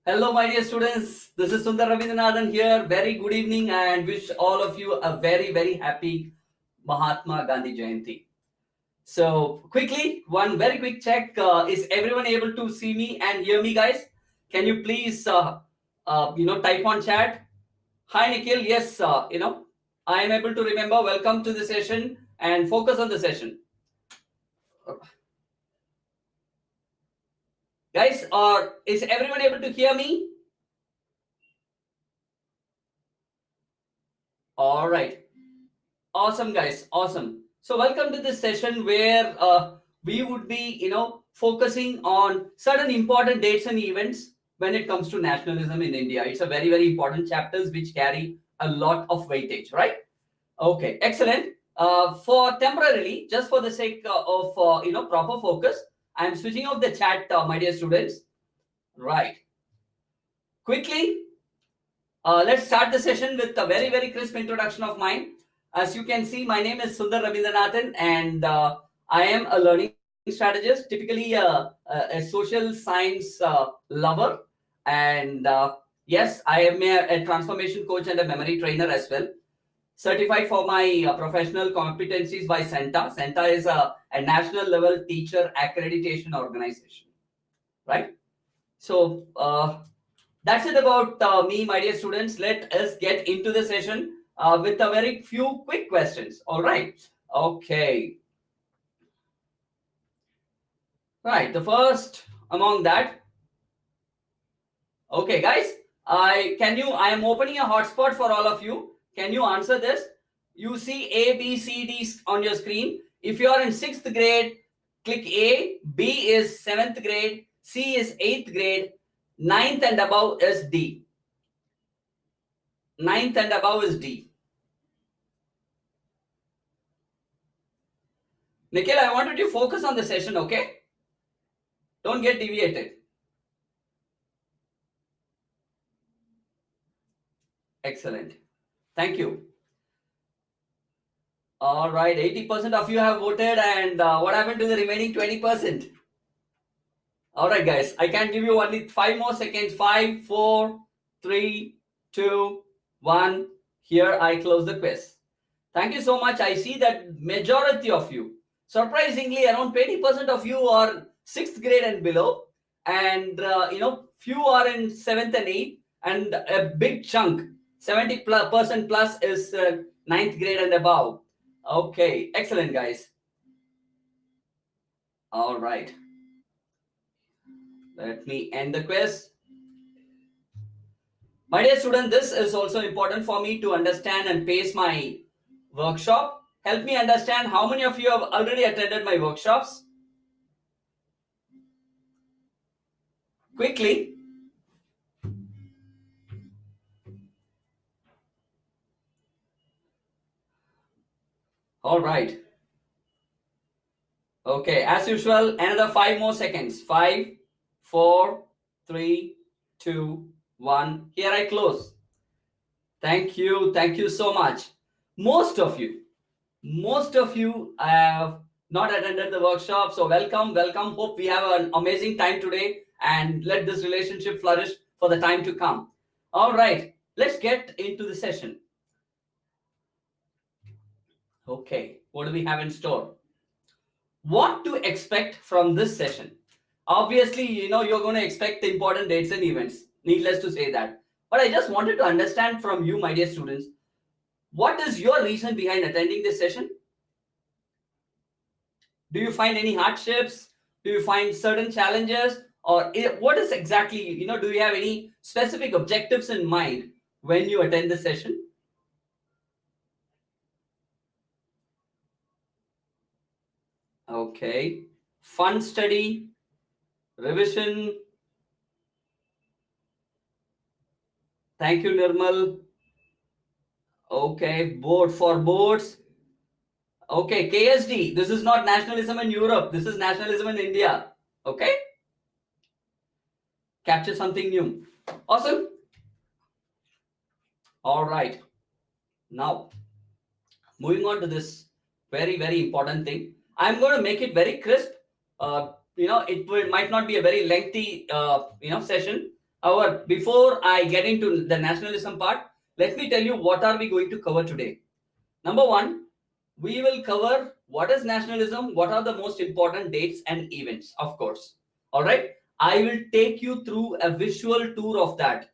Hello, my dear students. This is Sundar Rabindranath here. Very good evening and wish all of you a very, very happy Mahatma Gandhi Jayanti. So, quickly, one very quick check. Is everyone able to see me and hear me, guys? Can you please, type on chat? Hi, Nikhil. Yes, I am able to remember. Welcome to the session and focus on the session. Guys, or is everyone able to hear me? All right. Awesome, guys. Awesome. So, welcome to this session where we would be, focusing on certain important dates and events when it comes to nationalism in India. It's a very, very important chapters which carry a lot of weightage, right? Okay, excellent. For temporarily, just for the sake of proper focus, I am switching off the chat, my dear students. Right. Quickly, let's start the session with a very, very crisp introduction of mine. As you can see, my name is Sundar Rabindranathan, and I am a learning strategist, typically a social science lover. And yes, I am a transformation coach and a memory trainer as well. Certified for my professional competencies by CENTA. CENTA is a national level teacher accreditation organization, right? So, that's it about me, my dear students. Let us get into the session with a very few quick questions. All right. Okay. Right. The first among that. Okay, guys. I am opening a hotspot for all of you. Can you answer this? You see A, B, C, D on your screen. If you are in 6th grade, click A. B is 7th grade. C is 8th grade. 9th and above is D. 9th and above is D. Nikhil, I wanted you to focus on the session, okay? Don't get deviated. Excellent. Thank you. All right, 80% of you have voted, and what happened to the remaining 20%? All right, guys, I can give you only 5 more seconds. 5, 4, 3, 2, 1. Here I close the quiz. Thank you so much. I see that majority of you, surprisingly, around 20% of you are 6th grade and below, and few are in 7th and 8th, and a big chunk, 70% plus is 9th grade and above. Okay, excellent, guys. All right. Let me end the quiz. My dear student, this is also important for me to understand and pace my workshop. Help me understand how many of you have already attended my workshops. Quickly. All right. Okay, as usual, another 5 more seconds. 5, 4, 3, 2, 1. Here I close. Thank you. Thank you so much. Most of you have not attended the workshop. So welcome, welcome. Hope we have an amazing time today and let this relationship flourish for the time to come. All right, let's get into the session. Okay, what do we have in store? What to expect from this session? Obviously, you're going to expect the important dates and events. Needless to say that. But I just wanted to understand from you, my dear students, what is your reason behind attending this session? Do you find any hardships? Do you find certain challenges? Or what is exactly, do you have any specific objectives in mind when you attend the session? Okay. Fun study, revision. Thank you, Nirmal. Okay, board for boards. Okay, KSD. This is not nationalism in Europe. This is nationalism in India. Okay. Capture something new. Awesome. All right. Now, moving on to this very, very important thing. I'm going to make it very crisp. It might not be a very lengthy, session. However, before I get into the nationalism part, let me tell you what are we going to cover today. Number one, we will cover what is nationalism, what are the most important dates and events, of course. All right. I will take you through a visual tour of that,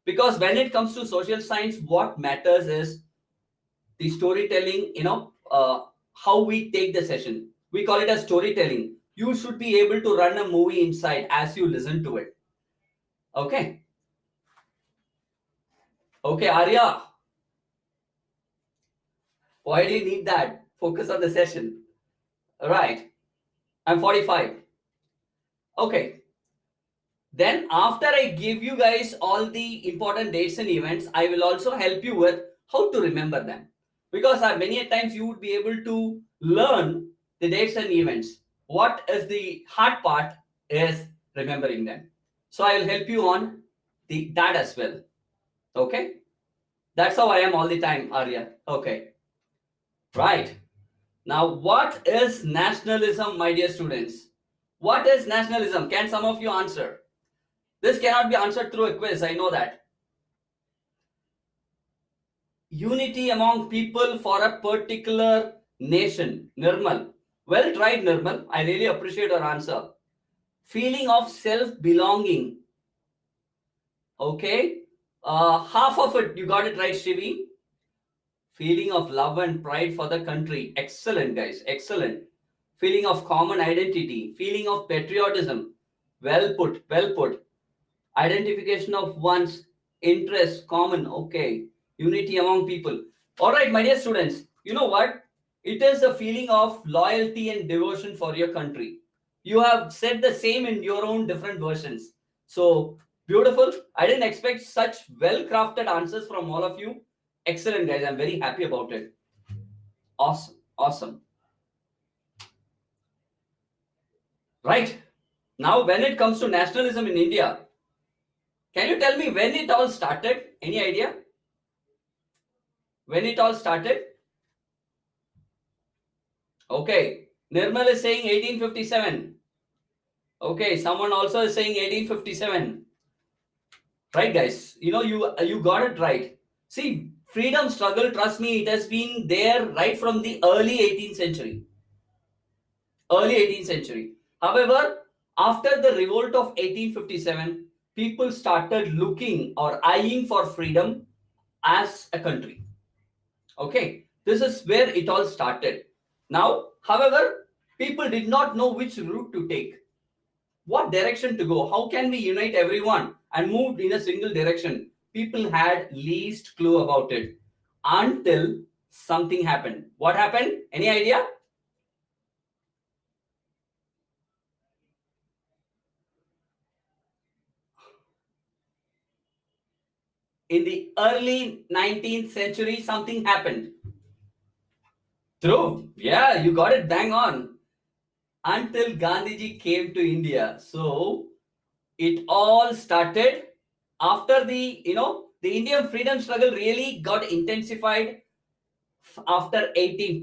because when it comes to social science, what matters is the storytelling, how we take the session. We call it as storytelling. You should be able to run a movie inside as you listen to it. Okay. Okay, Arya, why do you need that? Focus on the session. All right. I'm 45. Okay. Then after I give you guys all the important dates and events, I will also help you with how to remember them. Because many a times you would be able to learn the dates and events. What is the hard part is remembering them. So I will help you on that as well. Okay. That's how I am all the time, Arya. Okay. Right. Now, what is nationalism, my dear students? What is nationalism? Can some of you answer? This cannot be answered through a quiz, I know that. Unity among people for a particular nation. Nirmal. Well tried, Nirmal. I really appreciate your answer. Feeling of self belonging. Okay. Half of it, you got it right, Shivi. Feeling of love and pride for the country. Excellent, guys. Excellent. Feeling of common identity. Feeling of patriotism. Well put. Well put. Identification of one's interest, common. Okay. Unity among people. All right, my dear students. You know what? It is a feeling of loyalty and devotion for your country. You have said the same in your own different versions. So beautiful. I didn't expect such well crafted answers from all of you. Excellent, guys. I'm very happy about it. Awesome. Awesome. Right. Now, when it comes to nationalism in India, can you tell me when it all started? Any idea? When it all started? Okay. Nirmal is saying 1857. Okay. Someone also is saying 1857. Right, guys. You got it right. See, freedom struggle, trust me, it has been there right from the early 18th century. Early 18th century. However, after the revolt of 1857, people started looking or eyeing for freedom as a country. Okay, this is where it all started. Now, however, people did not know which route to take, what direction to go, how can we unite everyone and move in a single direction. People had least clue about it until something happened. What happened? Any idea? In the early 19th century, something happened. True. Yeah, you got it bang on. Until Gandhiji came to India. So it all started after the Indian freedom struggle really got intensified after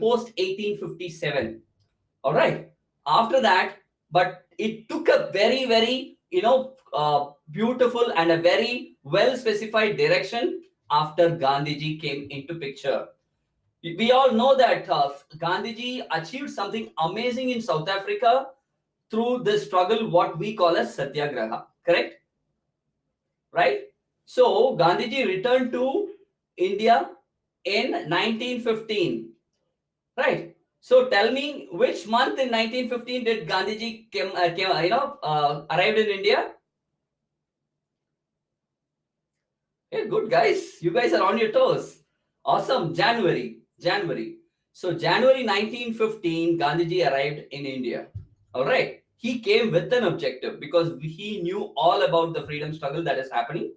post 1857. All right. After that, but it took a very, very, beautiful and a very well specified direction after Gandhiji came into picture. We all know that Gandhiji achieved something amazing in South Africa through the struggle, what we call as Satyagraha. Correct? Right? So Gandhiji returned to India in 1915. Right. So tell me, which month in 1915 did Gandhiji arrived in India? Hey, good guys. You guys are on your toes. Awesome. January. January. So January 1915, Gandhiji arrived in India. All right. He came with an objective because he knew all about the freedom struggle that is happening.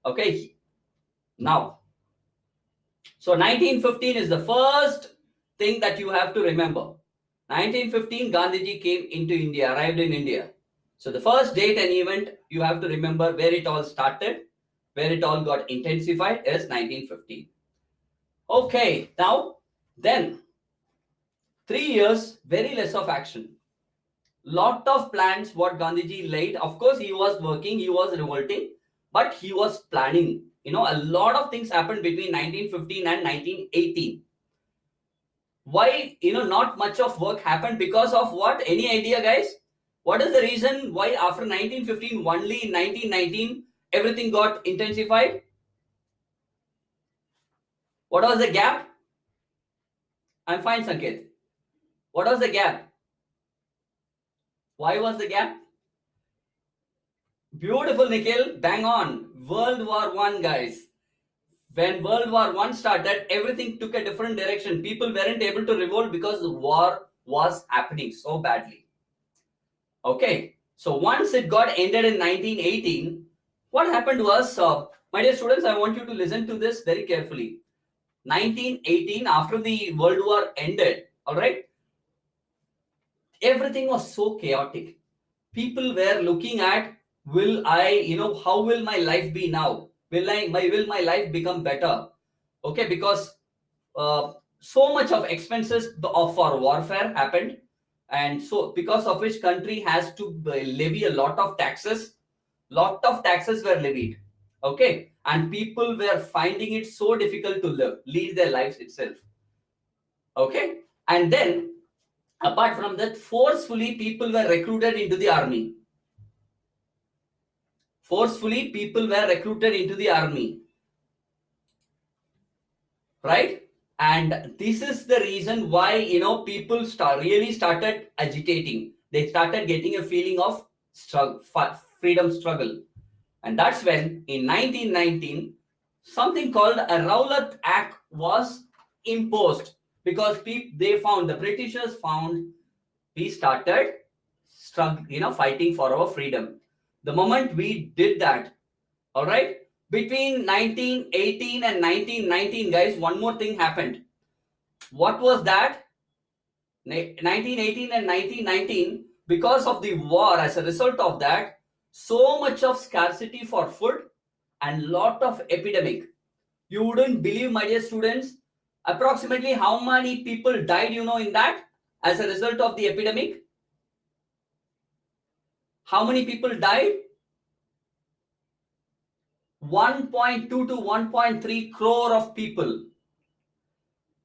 Okay. Now, so 1915 is the first thing that you have to remember. 1915, Gandhiji came into India, arrived in India. So the first date and event you have to remember where it all started, where it all got intensified is 1915. Okay, now then 3 years, very less of action. Lot of plans what Gandhiji laid. Of course, he was working, he was revolting. but he was planning. A lot of things happened between 1915 and 1918. Why, not much of work happened? Because of what? Any idea, guys? What is the reason why after 1915 only in 1919 everything got intensified? What was the gap? I'm fine, Sanket. What was the gap? Why was the gap? Beautiful, Nikhil. Bang on. World War One, guys. When World War One started, everything took a different direction. People weren't able to revolt because the war was happening so badly. Okay, so once it got ended in 1918, what happened was, my dear students, I want you to listen to this very carefully. 1918, after the World War ended, all right, everything was so chaotic. People were looking at, will I, how will my life be now? Will my life become better? Okay, because so much of expenses for warfare happened, and so because of which country has to levy a lot of taxes. Lot of taxes were levied. Okay, and people were finding it so difficult to lead their lives itself. Okay, and then apart from that, forcefully people were recruited into the army. Forcefully people were recruited into the army, right? And this is the reason why people really started agitating. They started getting a feeling of struggle, freedom struggle. And that's when in 1919 something called a Rowlatt Act was imposed, because the Britishers found we started fighting for our freedom. The moment we did that, all right, between 1918 and 1919, guys, one more thing happened. What was that? 1918 and 1919, because of the war, as a result of that, so much of scarcity for food and lot of epidemic. You wouldn't believe, my dear students, approximately how many people died, in that, as a result of the epidemic. How many people died? 1.2 to 1.3 crore of people.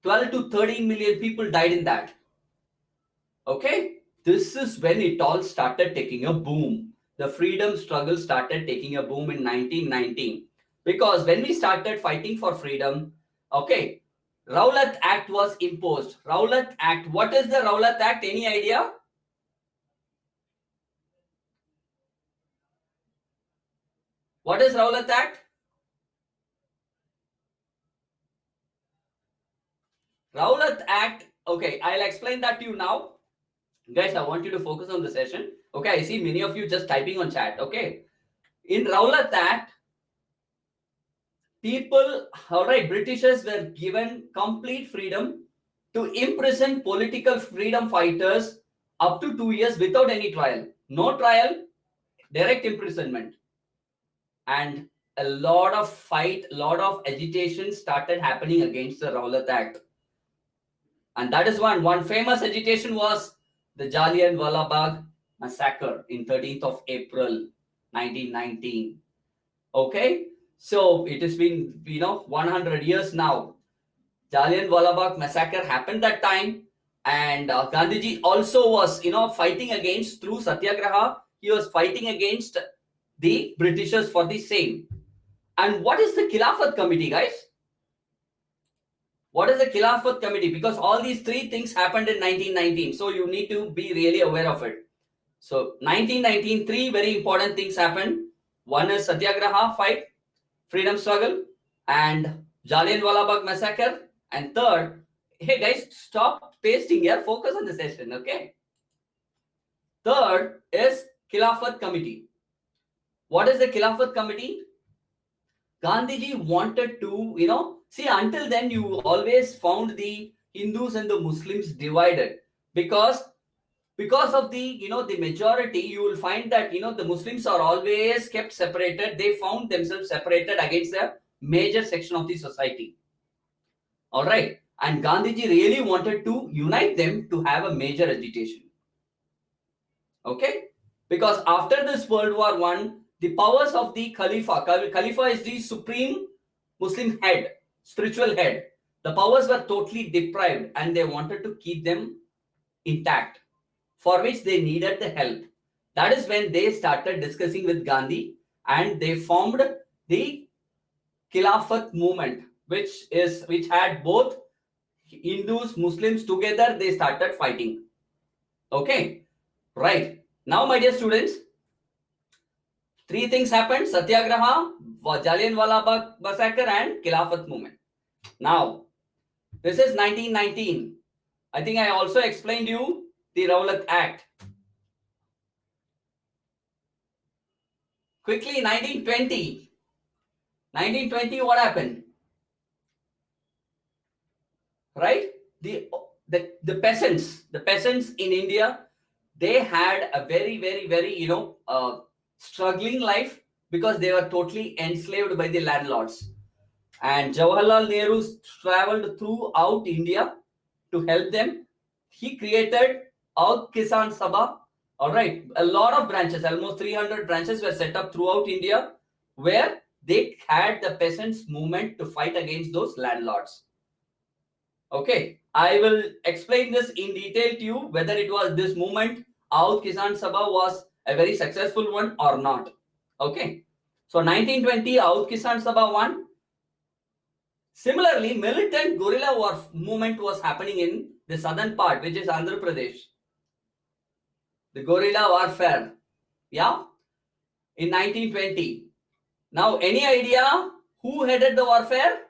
12 to 13 million people died in that. Okay, this is when it all started taking a boom. The freedom struggle started taking a boom in 1919, because when we started fighting for freedom, okay, Rowlatt Act was imposed. Rowlatt Act. What is the Rowlatt Act? Any idea? What is Rowlatt Act? Rowlatt Act. Okay, I'll explain that to you now. Guys, I want you to focus on the session. Okay, I see many of you just typing on chat. Okay, in Rowlatt Act, people, all right, Britishers were given complete freedom to imprison political freedom fighters up to 2 years without any trial. No trial, direct imprisonment. And a lot of agitation started happening against the Rowlatt Act. And that is one famous agitation was the Jallianwala Bagh massacre in 13th of April 1919. Okay, so it has been 100 years now. Jallianwala Bagh massacre happened that time, and Gandhiji also was fighting against, through satyagraha, he was fighting against the Britishers for the same. And what is the Khilafat committee, guys? What is the Khilafat committee? Because all these three things happened in 1919, so you need to be really aware of it. So 1919, three very important things happened. One is satyagraha fight, freedom struggle, and Jallianwala Bagh massacre. And third, hey guys, stop pasting here. Focus on the session, okay? Third is Khilafat committee. What is the Khilafat committee? Gandhiji wanted to, see, until then you always found the Hindus and the Muslims divided, because of the majority. You will find that the Muslims are always kept separated. They found themselves separated against the major section of the society. All right, and Gandhiji really wanted to unite them to have a major agitation. Okay, because after this World War One, the powers of the Khalifa. Khalifa is the supreme Muslim head, spiritual head. The powers were totally deprived and they wanted to keep them intact, for which they needed the help. That is when they started discussing with Gandhi and they formed the Khilafat movement, which had both Hindus, Muslims together. They started fighting. Okay, right. Now, my dear students, three things happened: Satyagraha, Jallianwala Bagh massacre, and Khilafat movement. Now, this is 1919. I think I also explained you the Rowlatt Act. Quickly, 1920. 1920, what happened? Right? The peasants in India, they had a very, very, very, struggling life because they were totally enslaved by the landlords. And Jawaharlal Nehru traveled throughout India to help them. He created Aut Kisan Sabha. All right, a lot of branches, almost 300 branches were set up throughout India, where they had the peasants movement to fight against those landlords. Okay, I will explain this in detail to you, whether it was this movement, Aut Kisan Sabha, was a very successful one or not. Okay, so 1920 Aut Kisan Sabha won. Similarly, militant guerrilla war movement was happening in the southern part, which is Andhra Pradesh. The guerrilla warfare, yeah, in 1920. Now, any idea who headed the warfare?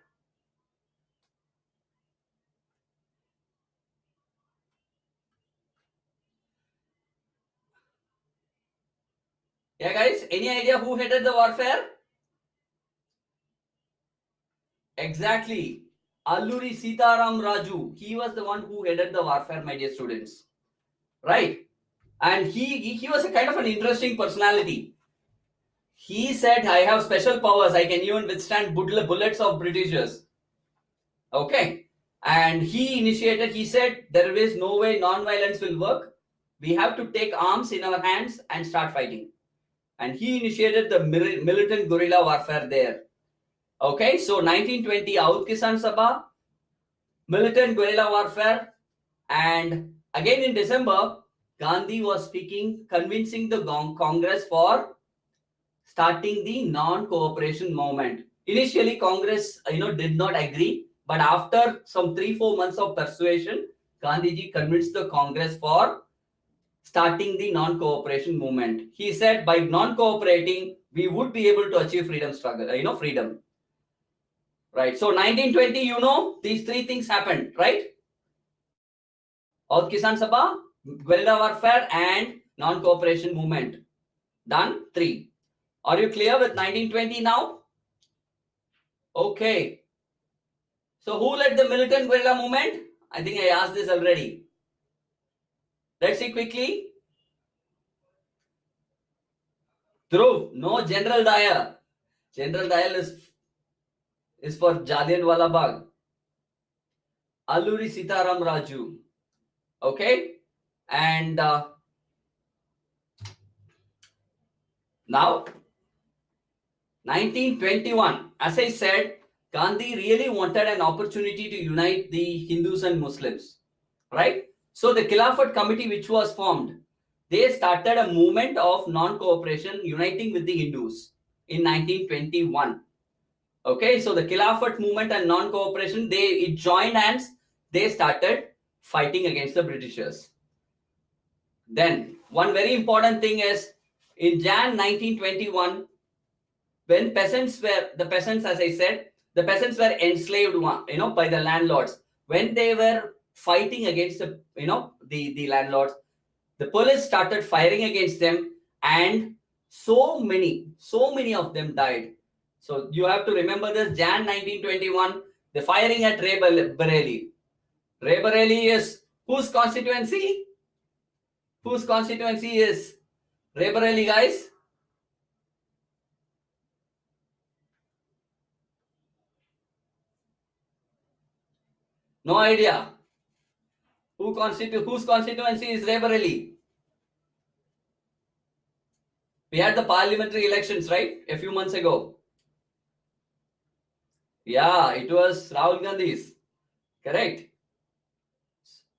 Yeah, guys, any idea who headed the warfare? Exactly. Alluri Sitaram Raju. He was the one who headed the warfare, my dear students. Right? And he was a kind of an interesting personality. He said, I have special powers. I can even withstand bullets of Britishers. Okay. And he said, there is no way non-violence will work. We have to take arms in our hands and start fighting. And he initiated the militant guerrilla warfare there. Okay, so 1920 Aut Kisan Sabha, militant guerrilla warfare, and again in December, Gandhi was speaking, convincing the Congress for starting the non-cooperation movement. Initially, Congress, did not agree, but after some 3-4 months of persuasion, Gandhiji convinced the Congress for starting the non-cooperation movement. He said, by non-cooperating, we would be able to achieve freedom. Right. So 1920, these three things happened, right? Aut Kisan Sabha, guerrilla warfare, and non-cooperation movement. Done. 3. Are you clear with 1920 now? Okay. So who led the militant guerrilla movement? I think I asked this already. Let's see quickly. Dhruv. No, General Dyer. General Dyer is for Jallianwala Bagh. Alluri Sitaram Raju. Okay. And now 1921, as I said, Gandhi really wanted an opportunity to unite the Hindus and Muslims, right? So the Khilafat committee, which was formed, they started a movement of non-cooperation, uniting with the Hindus in 1921. Okay, so the Khilafat movement and non-cooperation, it joined hands. They started fighting against the Britishers. Then one very important thing is in Jan 1921, when the peasants, as I said, the peasants were enslaved, by the landlords. When they were fighting against the landlords, the police started firing against them, and so many of them died. So you have to remember this: Jan 1921, the firing at Raebareli. Raebareli is whose constituency? Whose constituency is Raebareli, guys? No idea. Whose constituency is Raebareli? We had the parliamentary elections, right? A few months ago. Yeah, it was Rahul Gandhi's. Correct.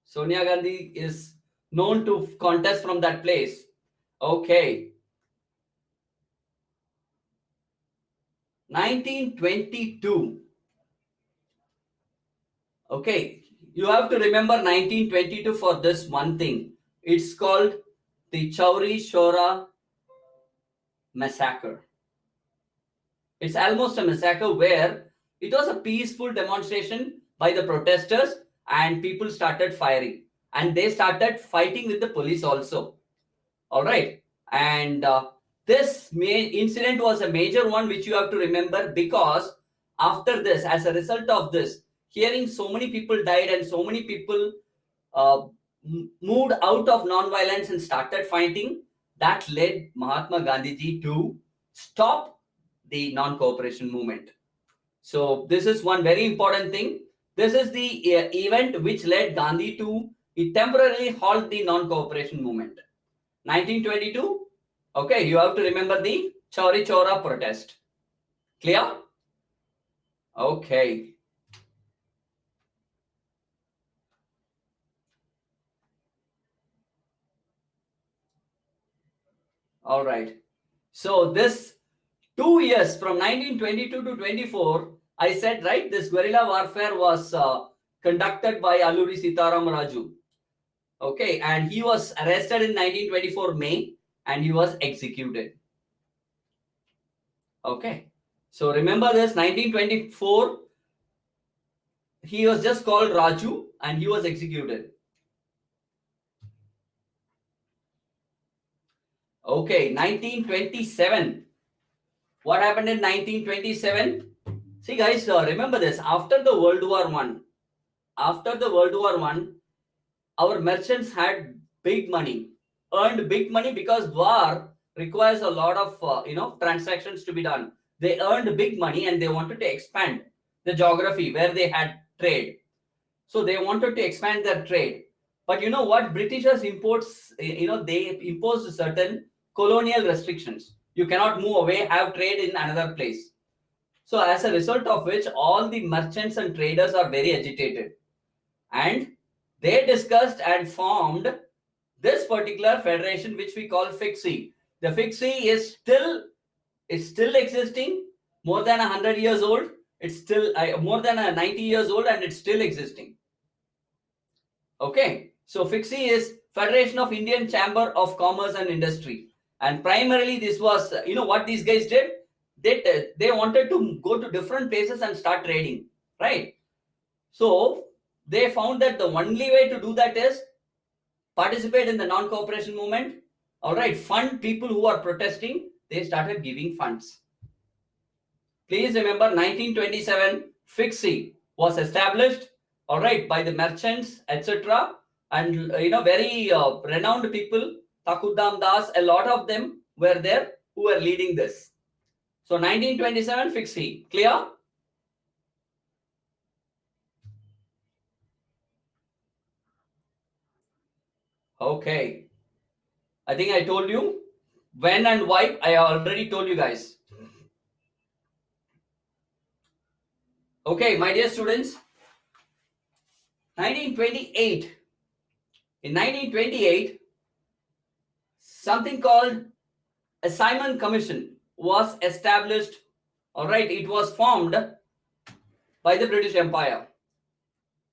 Sonia Gandhi is known to contest from that place. Okay. 1922. Okay. You have to remember 1922 for this one thing. It's called the Chauri Shura Massacre. It's almost a massacre where it was a peaceful demonstration by the protesters and people started firing and they started fighting with the police also. All right. And this incident was a major one which you have to remember, because after this, as a result of this, hearing so many people died and so many people uh, moved out of non-violence and started fighting, that led Mahatma Gandhiji to stop the non-cooperation movement. So this is one very important thing. This is the event which led Gandhi to temporarily halt the non-cooperation movement. 1922. Okay, you have to remember the Chauri Chora protest. Clear? Okay. All right. So this 2 years from 1922 to 24, I said, right, this guerrilla warfare was conducted by Alluri Sitaram Raju. Okay, and he was arrested in 1924 May and he was executed. Okay, so remember this 1924, he was just called Raju and he was executed. Okay, 1927. What happened in 1927? See, guys, remember this. After the World War One, our merchants had big money, earned big money, because war requires a lot of transactions to be done. They earned big money and they wanted to expand the geography where they had trade. So they wanted to expand their trade. But you know what? Britishers imports, they imposed certain colonial restrictions. You cannot move away, have trade in another place. So as a result of which, all the merchants and traders are very agitated. And they discussed and formed this particular federation, which we call Fixie. The Fixie is still existing, more than 100 years old. It's still more than 90 years old and it's still existing. Okay, so Fixie is Federation of Indian Chamber of Commerce and Industry, and primarily this was, what these guys did, they wanted to go to different places and start trading, right? So they found that the only way to do that is participate in the non-cooperation movement. All right, fund people who are protesting. They started giving funds. Please remember, 1927 Fixie was established, all right, by the merchants, etc. And very renowned people, Takudam Das, a lot of them were there who were leading this. So 1927 Fixie, clear? Okay. I think I told you when and why. I already told you guys. Okay, my dear students, 1928. In 1928, something called a Simon Commission was established. All right, it was formed by the British Empire.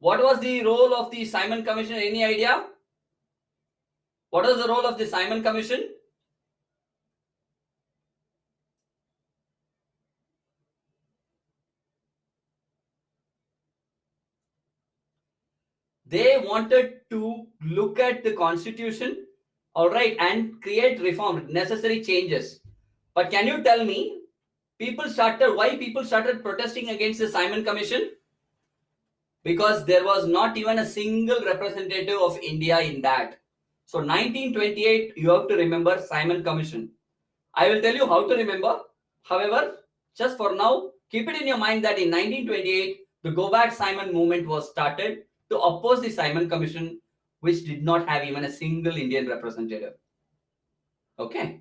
What was the role of the Simon Commission? Any idea? What was the role of the Simon Commission? They wanted to look at the constitution, all right, and create reform, necessary changes. But can you tell me, why people started protesting against the Simon Commission? Because there was not even a single representative of India in that. So 1928, you have to remember Simon Commission. I will tell you how to remember. However, just for now, keep it in your mind that in 1928, the Go Back Simon movement was started to oppose the Simon Commission, which did not have even a single Indian representative. Okay.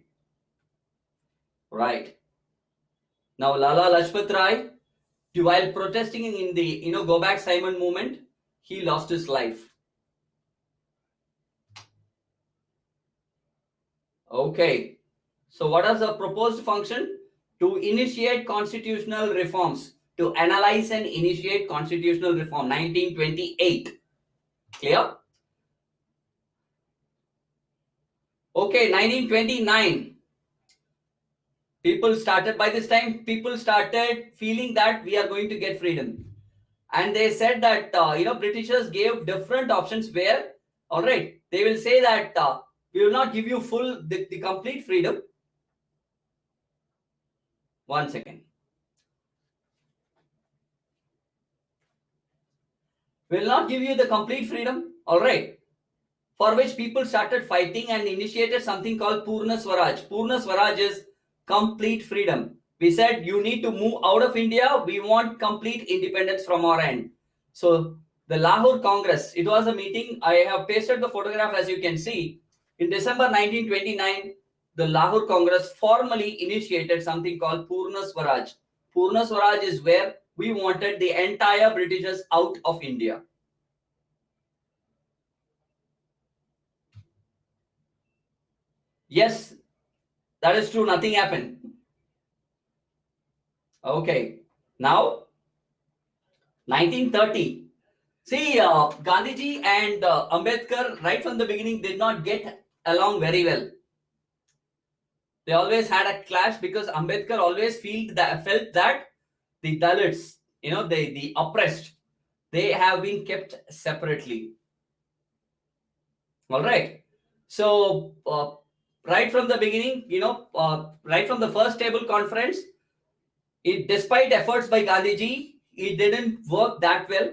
Right. Now, Lala Lajpat Rai, while protesting in the Go Back Simon movement, he lost his life. Okay. So what is the proposed function? To initiate constitutional reforms. To analyze and initiate constitutional reform. 1928. Clear? Okay, 1929. People started, by this time, people started feeling that we are going to get freedom. And they said that, Britishers gave different options where, all right, they will say that we will not give you the complete freedom. One second. We will not give you the complete freedom, all right, for which people started fighting and initiated something called Purna Swaraj. Purna Swaraj is complete freedom. We said you need to move out of India. We want complete independence from our end. So the Lahore Congress, it was a meeting. I have pasted the photograph as you can see. In December 1929, the Lahore Congress formally initiated something called Purna Swaraj. Purna Swaraj is where we wanted the entire Britishers out of India. Yes, that is true. Nothing happened. Okay. Now, 1930. See, Gandhiji and Ambedkar, right from the beginning, did not get along very well. They always had a clash because Ambedkar always felt that the Dalits, the oppressed, they have been kept separately. All right. So, right from the beginning, right from the first table conference, despite efforts by Gandhiji, it didn't work that well.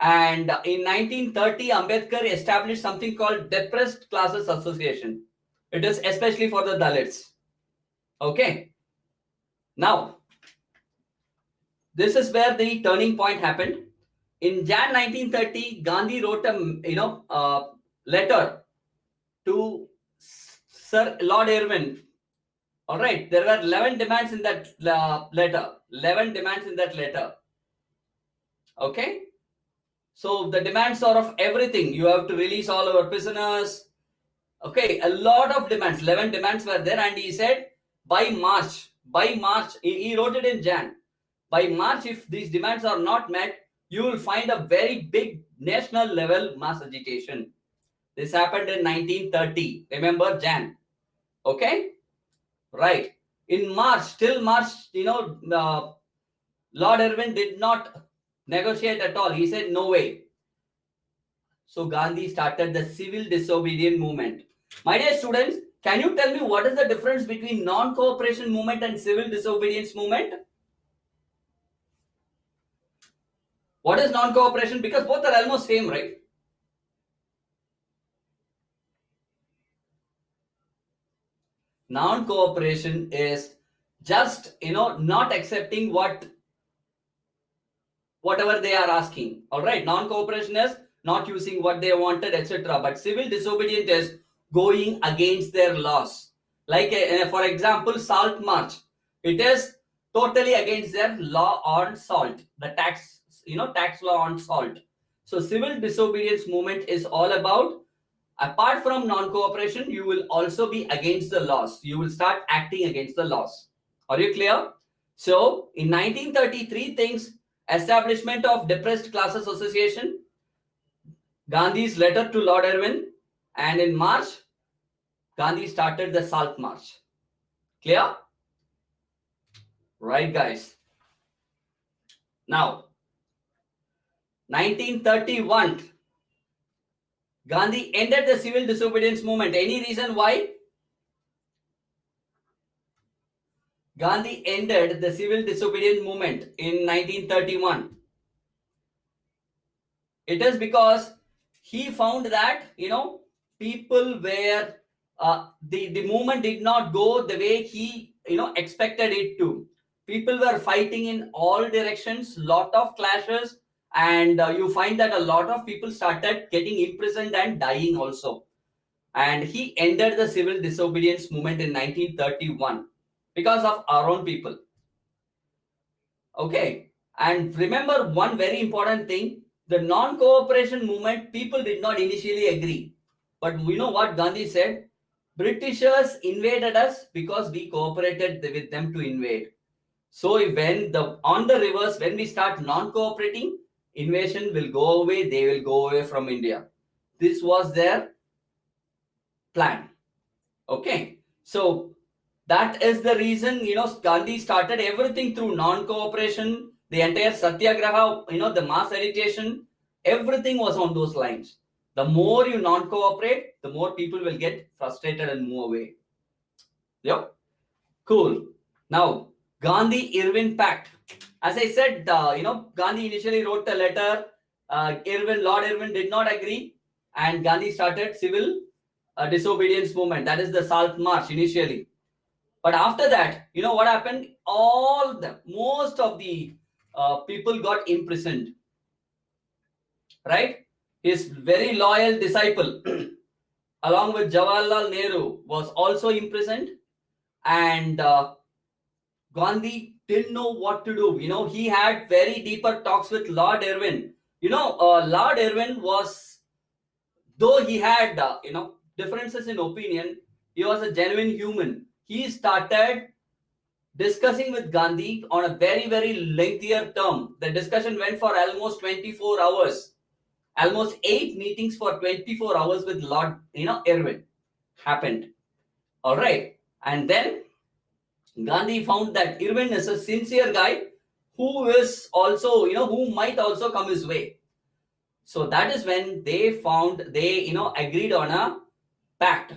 And in 1930, Ambedkar established something called Depressed Classes Association. It is especially for the Dalits. Okay. Now, this is where the turning point happened. In Jan 1930, Gandhi wrote a letter to Sir Lord Irwin. All right, there were 11 demands in that letter. 11 demands in that letter. Okay. So the demands are of everything. You have to release all our prisoners. Okay, a lot of demands. 11 demands were there, and he said by March, he wrote it in Jan. By March, if these demands are not met, you will find a very big national level mass agitation. This happened in 1930. Remember Jan. Okay, right. In March, till March, Lord Irwin did not negotiate at all. He said no way. So Gandhi started the civil disobedience movement. My dear students, can you tell me what is the difference between non-cooperation movement and civil disobedience movement? What is non-cooperation? Because both are almost same, right? Non-cooperation is just, not accepting whatever they are asking. All right. Non-cooperation is not using what they wanted, etc. But civil disobedience is going against their laws. Like, for example, salt march. It is totally against their law on salt, the tax law on salt. So civil disobedience movement is all about, apart from non-cooperation, you will also be against the laws. You will start acting against the laws. Are you clear? So in 1933, things, establishment of Depressed Classes Association, Gandhi's letter to Lord Irwin, and in March, Gandhi started the Salt March. Clear? Right, guys. Now, 1931, Gandhi ended the civil disobedience movement. Any reason why? Gandhi ended the civil disobedience movement in 1931. It is because he found that, people were, the movement did not go the way he, expected it to. People were fighting in all directions, lot of clashes, and you find that a lot of people started getting imprisoned and dying also. And he ended the civil disobedience movement in 1931. because of our own people. Okay. And remember one very important thing, the non-cooperation movement, people did not initially agree. But we know what Gandhi said? Britishers invaded us because we cooperated with them to invade. So when on the reverse, when we start non-cooperating, invasion will go away, they will go away from India. This was their plan. Okay. So that is the reason, Gandhi started everything through non-cooperation, the entire satyagraha, the mass agitation, everything was on those lines. The more you non-cooperate, the more people will get frustrated and move away. Yep. Cool. Now, Gandhi-Irwin Pact. As I said, Gandhi initially wrote a letter. Lord Irwin did not agree, and Gandhi started civil disobedience movement. That is the Salt March initially. But after that, you know what happened? Most of the people got imprisoned. Right? His very loyal disciple, along with Jawaharlal Nehru, was also imprisoned, and Gandhi didn't know what to do. He had very deeper talks with Lord Irwin. Lord Irwin was, though he had, differences in opinion, he was a genuine human. He started discussing with Gandhi on a very, very lengthier term. The discussion went for almost 24 hours. Almost 8 meetings for 24 hours with Lord, Irwin happened. All right. And then Gandhi found that Irwin is a sincere guy who is also, who might also come his way. So that is when they agreed on a pact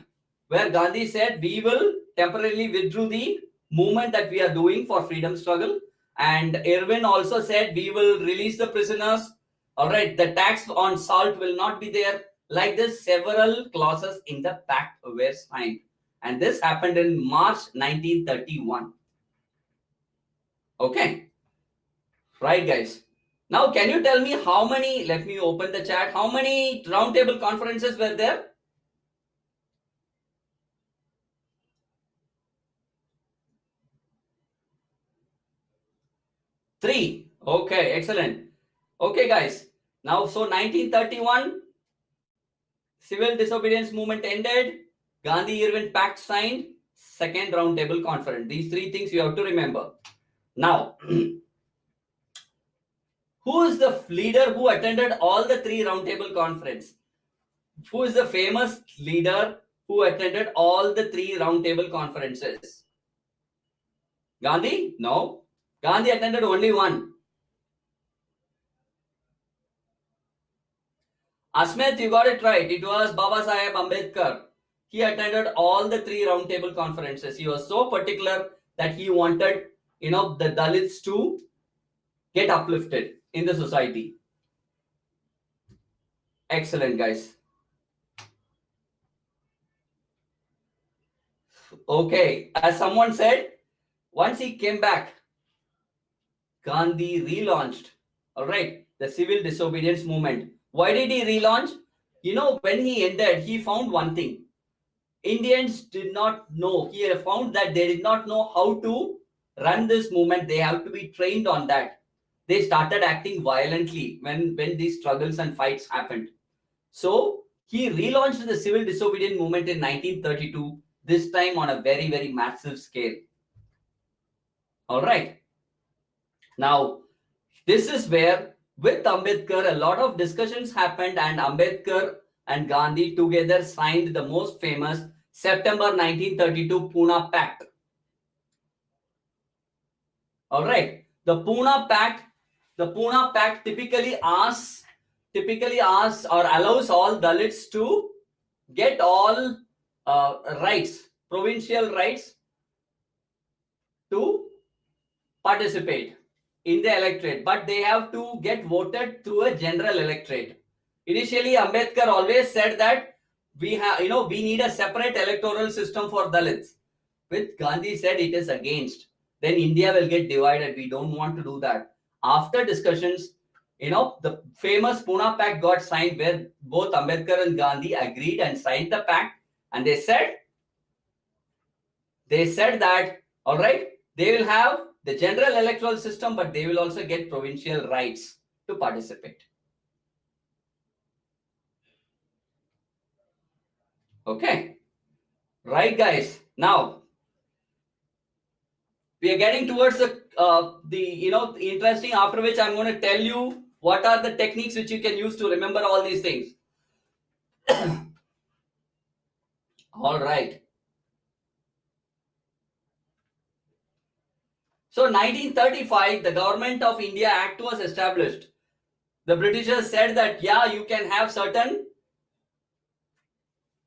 where Gandhi said, we will temporarily withdraw the movement that we are doing for freedom struggle. And Irwin also said, we will release the prisoners. All right, the tax on salt will not be there. Like this, several clauses in the pact were signed. And this happened in March 1931. Okay. Right, guys. Now, can you tell me how many, let me open the chat, how many roundtable conferences were there? 3. Okay, excellent. Okay, guys. Now, so 1931, civil disobedience movement ended. Gandhi-Irwin Pact signed. Second roundtable conference. These 3 things you have to remember. Now, who is the leader who attended all the 3 roundtable conference? Who is the famous leader who attended all the 3 roundtable conferences? Gandhi? No. Gandhi attended only one. Asmit, you got it right. It was Baba Saheb Ambedkar. He attended all the 3 roundtable conferences. He was so particular that he wanted, the Dalits to get uplifted in the society. Excellent, guys. Okay, as someone said, once he came back, Gandhi relaunched, all right, the civil disobedience movement. Why did he relaunch? When he ended, he found one thing. Indians did not know. He found that they did not know how to run this movement. They have to be trained on that. They started acting violently when these struggles and fights happened. So he relaunched the civil disobedience movement in 1932, this time on a very, very massive scale. All right. Now, this is where with Ambedkar, a lot of discussions happened, and Ambedkar and Gandhi together signed the most famous September 1932 Pune Pact. All right. The Pune Pact typically asks or allows all Dalits to get all rights, provincial rights to participate in the electorate, but they have to get voted through a general electorate. Initially, Ambedkar always said that we need a separate electoral system for Dalits. With Gandhi said it is against. Then India will get divided. We don't want to do that. After discussions, the famous Pune Pact got signed where both Ambedkar and Gandhi agreed and signed the pact, and they said that All right. They will have the general electoral system, but they will also get provincial rights to participate. Okay. Right, guys. Now we are getting towards the interesting. After which I'm going to tell you what are the techniques which you can use to remember all these things. All right. So 1935, the Government of India Act was established. The Britishers said that yeah, you can have certain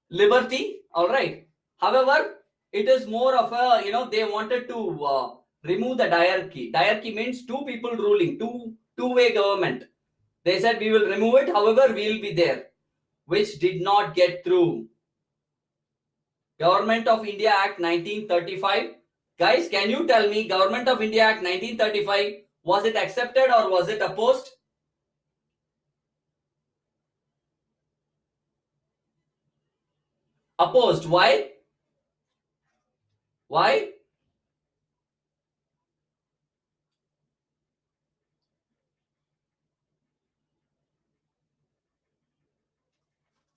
liberty. All right. However, it is more of a they wanted to remove the diarchy. Diarchy means two people ruling, two-way government. They said we will remove it. However, we will be there, which did not get through. Government of India Act 1935. Guys, can you tell me Government of India Act 1935, was it accepted or was it opposed? Opposed. Why? Why?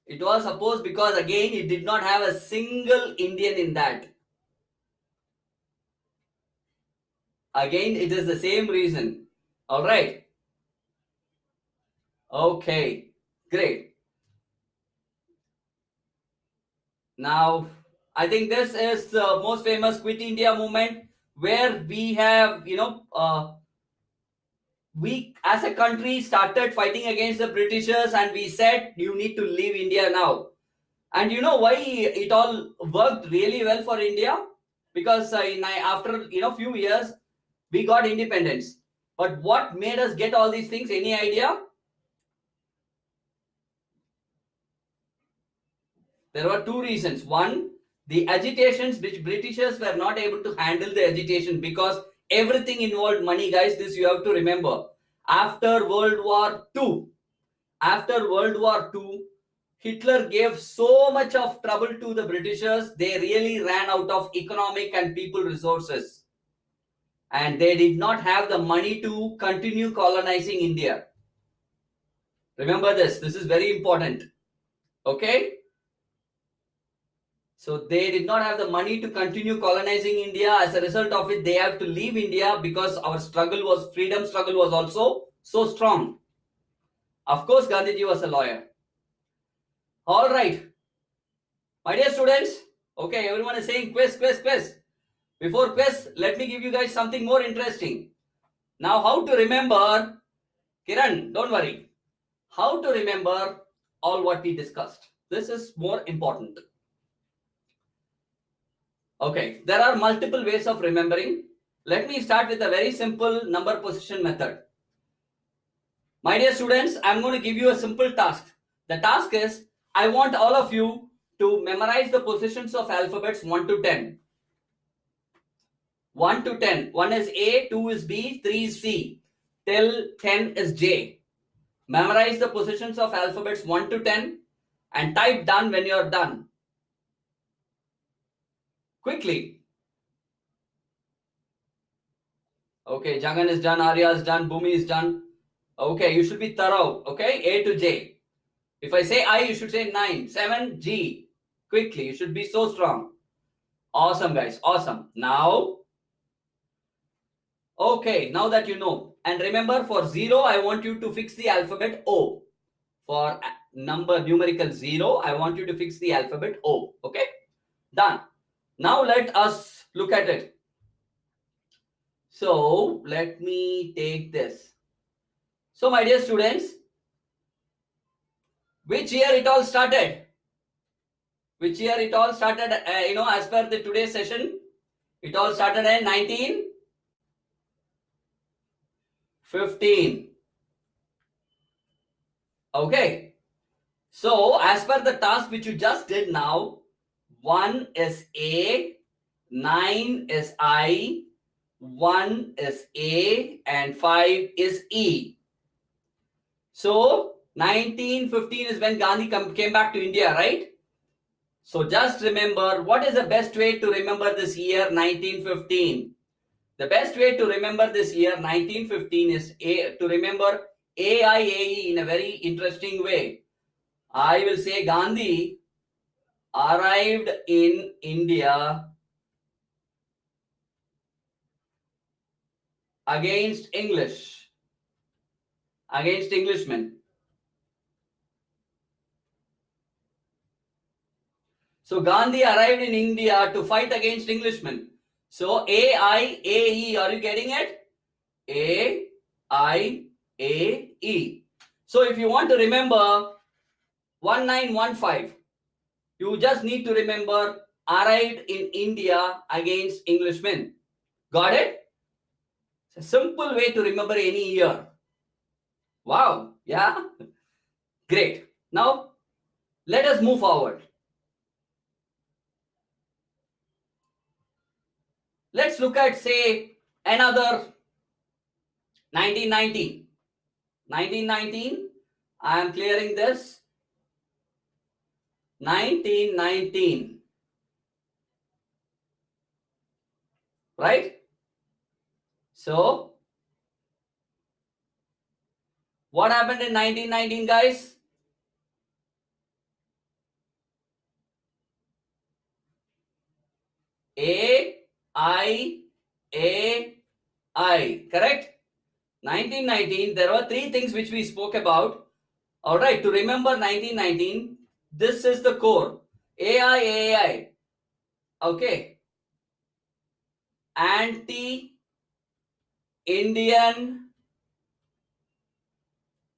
It was opposed because again it did not have a single Indian in that. Again, it is the same reason. All right. Okay. Great. Now, I think this is the most famous Quit India movement where we have, we as a country started fighting against the Britishers and we said, you need to leave India now. And you know why it all worked really well for India? Because after, few years, we got independence. But what made us get all these things? Any idea? There were two reasons. One, the agitations which Britishers were not able to handle the agitation because everything involved money, guys. This you have to remember. After World War II, Hitler gave so much of trouble to the Britishers, they really ran out of economic and people resources. And they did not have the money to continue colonizing India. Remember this. This is very important. Okay? So they did not have the money to continue colonizing India. As a result of it, they have to leave India because our freedom struggle was also so strong. Of course, Gandhiji was a lawyer. All right. My dear students, okay, everyone is saying quiz. Before quiz, let me give you guys something more interesting. Now, how to remember, Kiran, don't worry. How to remember all what we discussed. This is more important. Okay, there are multiple ways of remembering. Let me start with a very simple number position method. My dear students, I'm going to give you a simple task. The task is, I want all of you to memorize the positions of alphabets 1 to 10. 1 to 10. 1 is A, 2 is B, 3 is C, till 10 is J. Memorize the positions of alphabets 1 to 10 and type done when you're done. Quickly. Okay, Jagan is done, Arya is done, Bhumi is done. Okay, you should be thorough. Okay, A to J. If I say I, you should say 9, 7, G. Quickly, you should be so strong. Awesome, guys. Awesome. Now, okay, now that you know. And remember, for 0, I want you to fix the alphabet O. For numerical 0, I want you to fix the alphabet O. Okay? Done. Now, let us look at it. So, let me take this. So, my dear students, which year it all started? Which year it all started, as per the today's session? It all started in 1915. Okay. So, as per the task which you just did now, 1 is A, 9 is I, 1 is A, and 5 is E. So, 1915 is when Gandhi came back to India, right? So just remember, what is the best way to remember this year 1915? The best way to remember this year 1915 is to remember AIAE in a very interesting way. I will say Gandhi arrived in India against Englishmen. So Gandhi arrived in India to fight against Englishmen. So AIAE, are you getting it? AIAE. So if you want to remember 1915, you just need to remember arrived in India against Englishmen. Got it? It's a simple way to remember any year. Wow. Yeah. Great. Now let us move forward. Let's look at, say, another 1919. 1919. I am clearing this. 1919. Right? So, what happened in 1919, guys? A-I-A-I. Correct? 1919, there were three things which we spoke about. All right, to remember 1919, this is the core. AIAI. Okay. Anti-Indian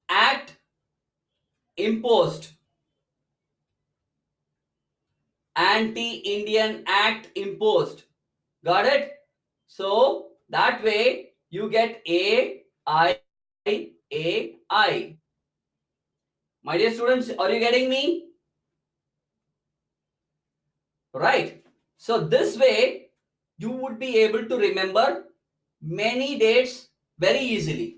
Act imposed. Anti-Indian Act imposed. Got it? So that way you get AIAI. My dear students, are you getting me? Right. So this way you would be able to remember many dates very easily.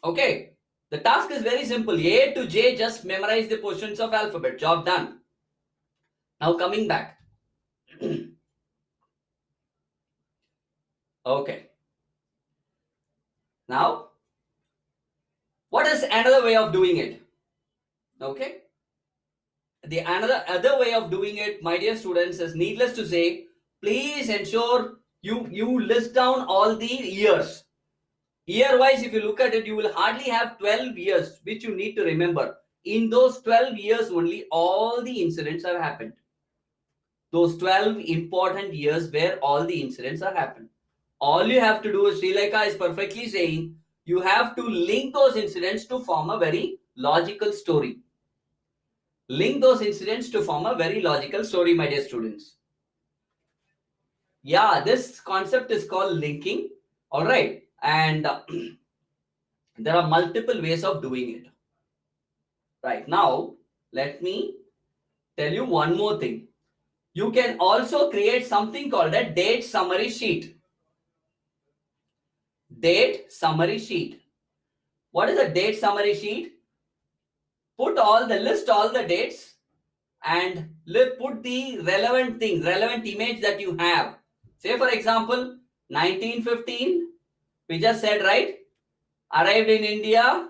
Okay. The task is very simple. A to J, just memorize the positions of alphabet. Job done. Now coming back. Okay. Now, what is another way of doing it? Okay. The other way of doing it, my dear students, is needless to say, please ensure you list down all the years. Year wise, if you look at it, you will hardly have 12 years which you need to remember. In those 12 years only, all the incidents have happened. Those 12 important years where all the incidents have happened. All you have to do is, Sri Lanka is perfectly saying, you have to link those incidents to form a very logical story. Link those incidents to form a very logical story, my dear students. Yeah, this concept is called linking. All right. And there are multiple ways of doing it. Right. Now, let me tell you one more thing. You can also create something called a date summary sheet. Date summary sheet. What is a date summary sheet? List all the dates and put the relevant thing, relevant image that you have. Say for example, 1915, we just said, right? Arrived in India,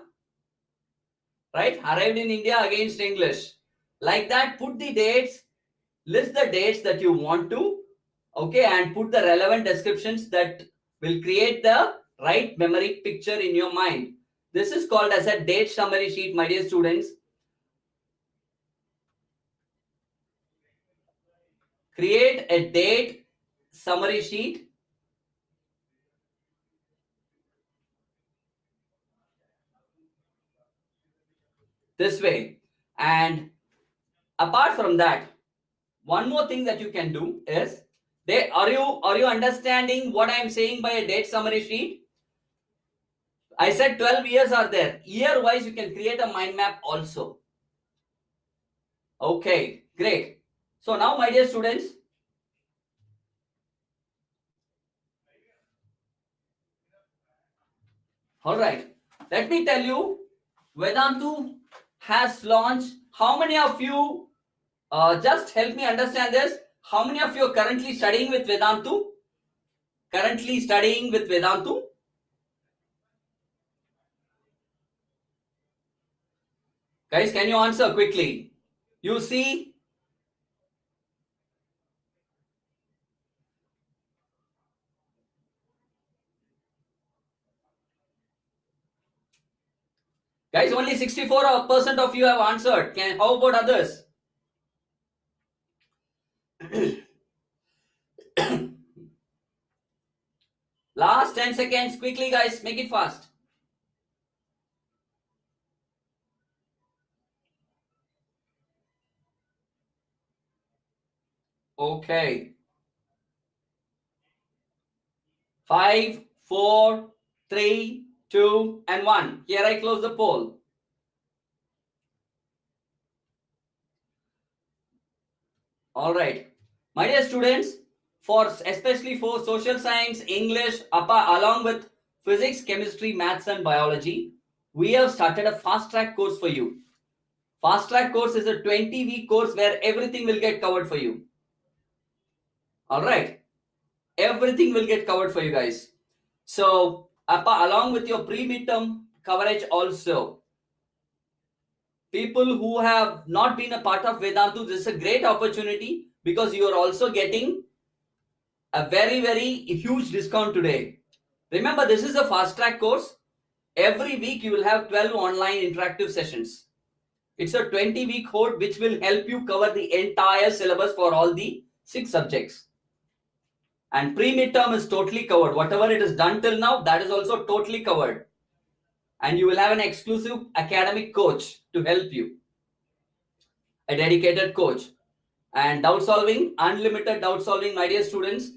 right? Arrived in India against English. Like that, put the dates, list the dates that you want to, okay, and put the relevant descriptions that will create the right memory picture in your mind. This is called as a date summary sheet, my dear students. Create a date summary sheet. This way. And apart from that, one more thing that you can do is, are you understanding what I am saying by a date summary sheet? I said 12 years are there. Year wise, you can create a mind map also. Okay, great. So now, my dear students, all right, let me tell you, Vedantu has launched. How many of you Just help me understand this. How many of you are currently studying with Vedantu? Currently studying with Vedantu? Guys, can you answer quickly? You see, guys, only 64% of you have answered. How about others? Last 10 seconds, quickly, guys, make it fast. Okay. 5, 4, 3, 2, and 1. Here I close the poll. All right. My dear students, especially for social science, English, along with physics, chemistry, maths, and biology, we have started a fast track course for you. Fast track course is a 20-week course where everything will get covered for you. All right. Everything will get covered for you guys. So, along with your pre-midterm coverage also, people who have not been a part of Vedantu, this is a great opportunity because you are also getting a very, very huge discount today. Remember, this is a fast track course. Every week you will have 12 online interactive sessions. It's a 20-week course which will help you cover the entire syllabus for all the 6 subjects. And pre-midterm is totally covered. Whatever it is done till now, that is also totally covered. And you will have an exclusive academic coach to help you. A dedicated coach. And doubt solving, unlimited doubt solving, my dear students.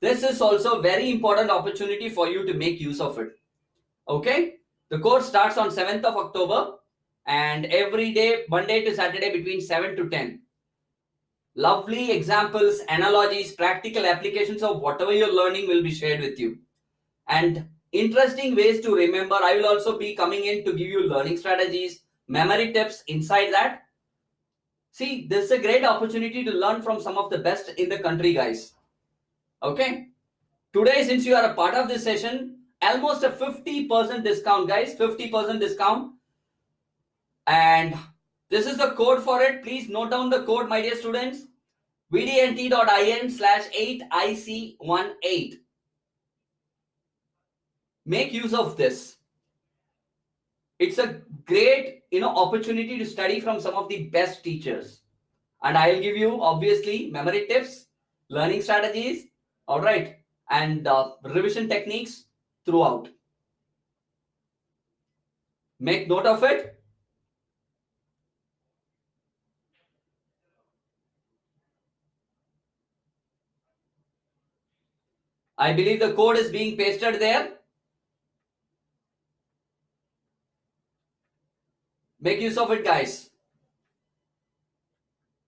This is also a very important opportunity for you to make use of it. Okay? The course starts on 7th of October and every day, Monday to Saturday between 7 to 10. Lovely examples, analogies, practical applications of whatever you're learning will be shared with you. And interesting ways to remember. I will also be coming in to give you learning strategies, memory tips inside that. See, this is a great opportunity to learn from some of the best in the country, guys. Okay? Today, since you are a part of this session, almost a 50% discount, guys. 50% discount. And this is the code for it. Please note down the code, my dear students. vdnt.in/8ic18. Make use of this. It's a great opportunity to study from some of the best teachers, and I'll give you obviously memory tips, learning strategies, all right, and revision techniques throughout. Make note of it. I believe the code is being pasted there. Make use of it, guys.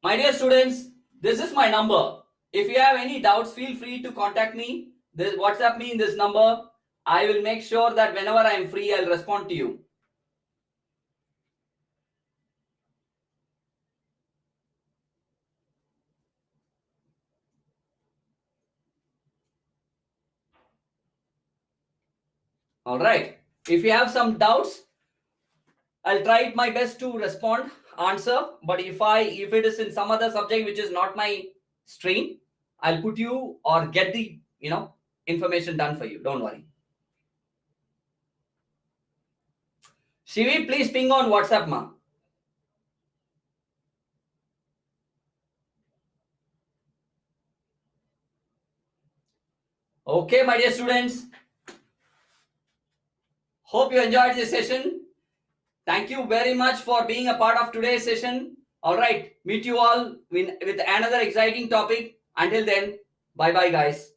My dear students, this is my number. If you have any doubts, feel free to contact me. WhatsApp me in this number. I will make sure that whenever I am free, I'll respond to you. All right. If you have some doubts, I'll try my best to respond, answer. But if it is in some other subject which is not my stream, I'll put you or get the information done for you. Don't worry. Shivi, please ping on WhatsApp, ma. Okay, my dear students. Hope you enjoyed this session. Thank you very much for being a part of today's session. All right, meet you all with another exciting topic. Until then, bye bye, guys.